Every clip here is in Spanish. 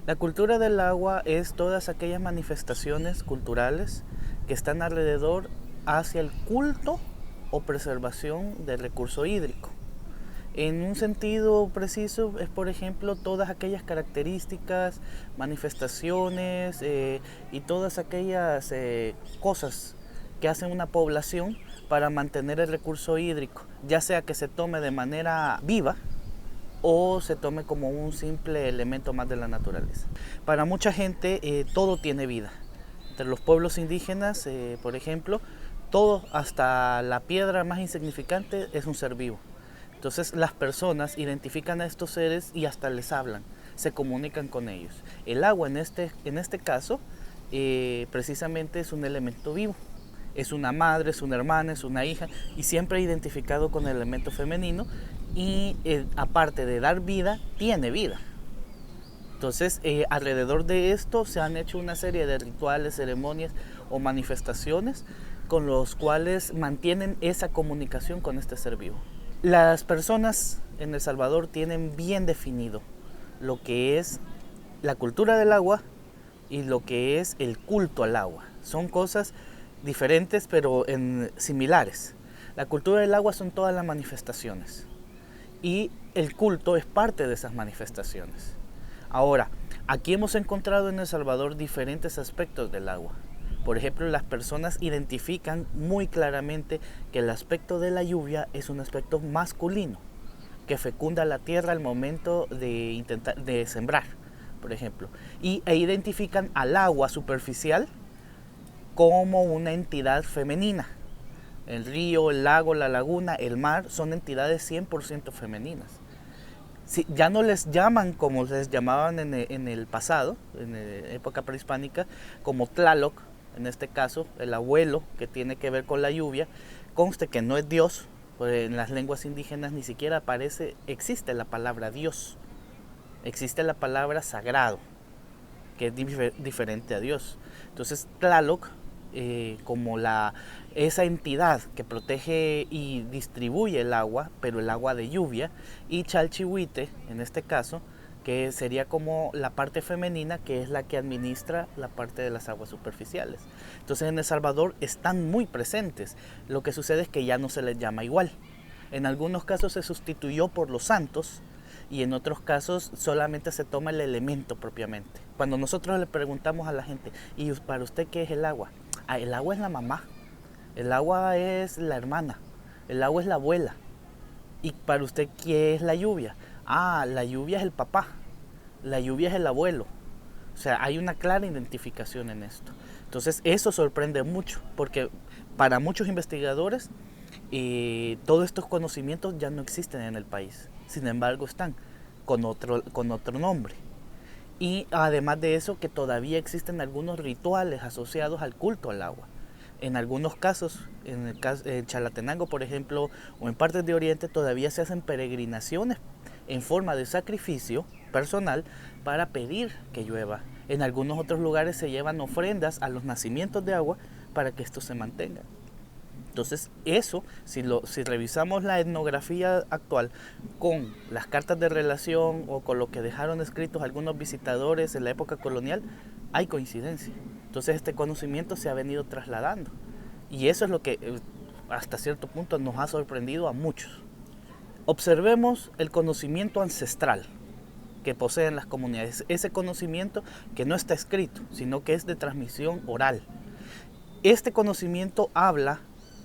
La cultura del agua es todas aquellas manifestaciones culturales que están alrededor hacia el culto o preservación del recurso hídrico. En un sentido preciso es, por ejemplo, todas aquellas características, manifestaciones y todas aquellas cosas que hacen una población para mantener el recurso hídrico, ya sea que se tome de manera viva o se tome como un simple elemento más de la naturaleza. Para mucha gente todo tiene vida. Entre los pueblos indígenas, por ejemplo, todo, hasta la piedra más insignificante, es un ser vivo. Entonces las personas identifican a estos seres y hasta les hablan, se comunican con ellos. El agua en este caso precisamente es un elemento vivo. Es una madre, es una hermana, es una hija y siempre identificado con el elemento femenino y aparte de dar vida, tiene vida. Entonces, alrededor de esto se han hecho una serie de rituales, ceremonias o manifestaciones con los cuales mantienen esa comunicación con este ser vivo. Las personas en El Salvador tienen bien definido lo que es la cultura del agua y lo que es el culto al agua. Son cosas diferentes pero similares. La cultura del agua son todas las manifestaciones y el culto es parte de esas manifestaciones. Ahora, aquí hemos encontrado en El Salvador diferentes aspectos del agua. Por ejemplo, las personas identifican muy claramente que el aspecto de la lluvia es un aspecto masculino, que fecunda la tierra al momento de sembrar, por ejemplo. E identifican al agua superficial como una entidad femenina. El río, el lago, la laguna, el mar son entidades 100% femeninas. Sí, ya no les llaman como les llamaban en el pasado, en la época prehispánica, como Tlaloc, en este caso, el abuelo que tiene que ver con la lluvia. Conste que no es Dios, pues en las lenguas indígenas ni siquiera existe la palabra Dios, existe la palabra sagrado, que es diferente a Dios. Entonces Tlaloc, como esa entidad que protege y distribuye el agua, pero el agua de lluvia, y Chalchihuite, en este caso, que sería como la parte femenina, que es la que administra la parte de las aguas superficiales. Entonces en El Salvador están muy presentes. Lo que sucede es que ya no se les llama igual. En algunos casos se sustituyó por los santos y en otros casos solamente se toma el elemento propiamente. Cuando nosotros le preguntamos a la gente, ¿y para usted qué es el agua? Ah, el agua es la mamá, el agua es la hermana, el agua es la abuela. ¿Y para usted qué es la lluvia? Ah, la lluvia es el papá, la lluvia es el abuelo. O sea, hay una clara identificación en esto. Entonces eso sorprende mucho, porque para muchos investigadores todos estos conocimientos ya no existen en el país. Sin embargo, están con otro nombre. Y además de eso, que todavía existen algunos rituales asociados al culto al agua. En algunos casos, en Chalatenango, por ejemplo, o en partes de Oriente, todavía se hacen peregrinaciones en forma de sacrificio personal para pedir que llueva. En algunos otros lugares se llevan ofrendas a los nacimientos de agua para que esto se mantenga. Entonces eso, si revisamos la etnografía actual con las cartas de relación o con lo que dejaron escritos algunos visitadores en la época colonial, hay coincidencia. Entonces este conocimiento se ha venido trasladando y eso es lo que hasta cierto punto nos ha sorprendido a muchos. Observemos el conocimiento ancestral que poseen las comunidades, ese conocimiento que no está escrito, sino que es de transmisión oral. Este conocimiento habla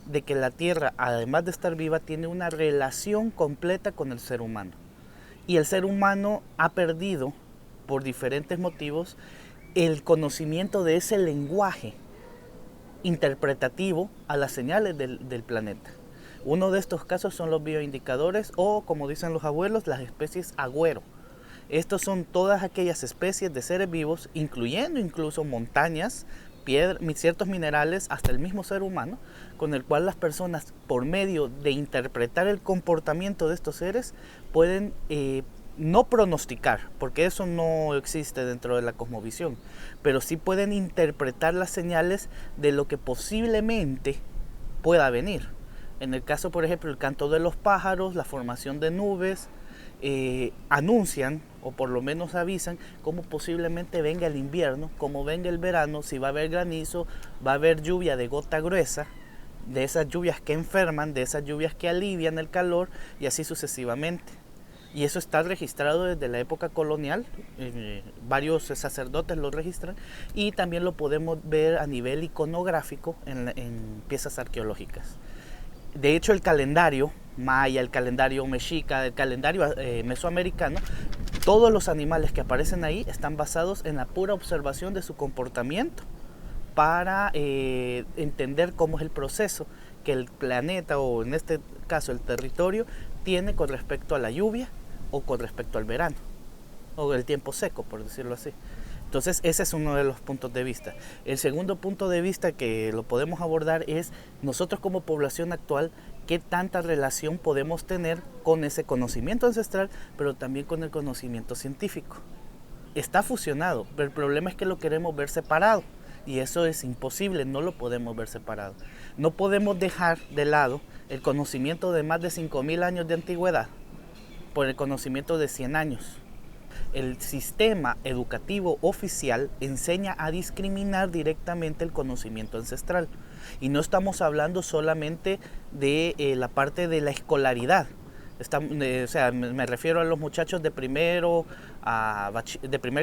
de que la Tierra, además de estar viva, tiene una relación completa con el ser humano. Y el ser humano ha perdido, por diferentes motivos, el conocimiento de ese lenguaje interpretativo a las señales del planeta. Uno de estos casos son los bioindicadores o, como dicen los abuelos, las especies agüero. Estos son todas aquellas especies de seres vivos, incluyendo incluso montañas, ciertos minerales, hasta el mismo ser humano, con el cual las personas, por medio de interpretar el comportamiento de estos seres, pueden no pronosticar, porque eso no existe dentro de la cosmovisión, pero sí pueden interpretar las señales de lo que posiblemente pueda venir. En el caso, por ejemplo, el canto de los pájaros, la formación de nubes, anuncian o por lo menos avisan cómo posiblemente venga el invierno, cómo venga el verano, si va a haber granizo, va a haber lluvia de gota gruesa, de esas lluvias que enferman, de esas lluvias que alivian el calor y así sucesivamente. Y eso está registrado desde la época colonial, varios sacerdotes lo registran y también lo podemos ver a nivel iconográfico en piezas arqueológicas. De hecho, el calendario maya, el calendario mexica, el calendario mesoamericano, todos los animales que aparecen ahí están basados en la pura observación de su comportamiento para entender cómo es el proceso que el planeta, o en este caso el territorio, tiene con respecto a la lluvia o con respecto al verano, o el tiempo seco, por decirlo así. Entonces ese es uno de los puntos de vista. El segundo punto de vista que lo podemos abordar es nosotros como población actual, qué tanta relación podemos tener con ese conocimiento ancestral, pero también con el conocimiento científico. Está fusionado, pero el problema es que lo queremos ver separado. Y eso es imposible, no lo podemos ver separado. No podemos dejar de lado el conocimiento de más de 5.000 años de antigüedad por el conocimiento de 100 años. El sistema educativo oficial enseña a discriminar directamente el conocimiento ancestral. Y no estamos hablando solamente de la parte de la escolaridad. Me refiero a los muchachos de primer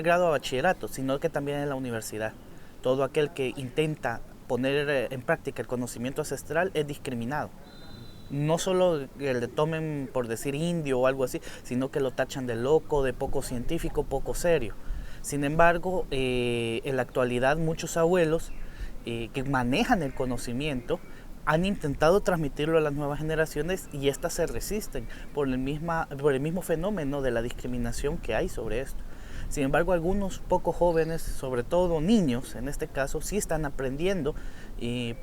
grado a bachillerato, sino que también en la universidad. Todo aquel que intenta poner en práctica el conocimiento ancestral es discriminado. No solo que le tomen por decir indio o algo así, sino que lo tachan de loco, de poco científico, poco serio. Sin embargo, en la actualidad muchos abuelos que manejan el conocimiento han intentado transmitirlo a las nuevas generaciones y éstas se resisten por el mismo fenómeno de la discriminación que hay sobre esto. Sin embargo, algunos pocos jóvenes, sobre todo niños en este caso, sí están aprendiendo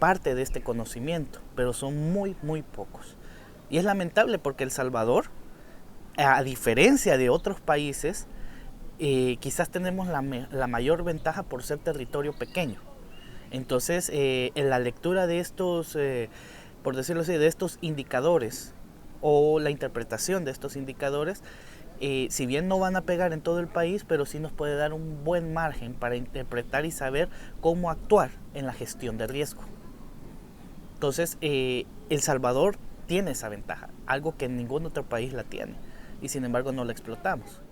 parte de este conocimiento, pero son muy pocos. Y es lamentable porque El Salvador, a diferencia de otros países, quizás tenemos la mayor ventaja por ser territorio pequeño. Entonces, en la lectura de estos, por decirlo así, de estos indicadores o la interpretación de estos indicadores, si bien no van a pegar en todo el país, pero sí nos puede dar un buen margen para interpretar y saber cómo actuar en la gestión de riesgo. Entonces, El Salvador tiene esa ventaja, algo que ningún otro país la tiene, y sin embargo no la explotamos.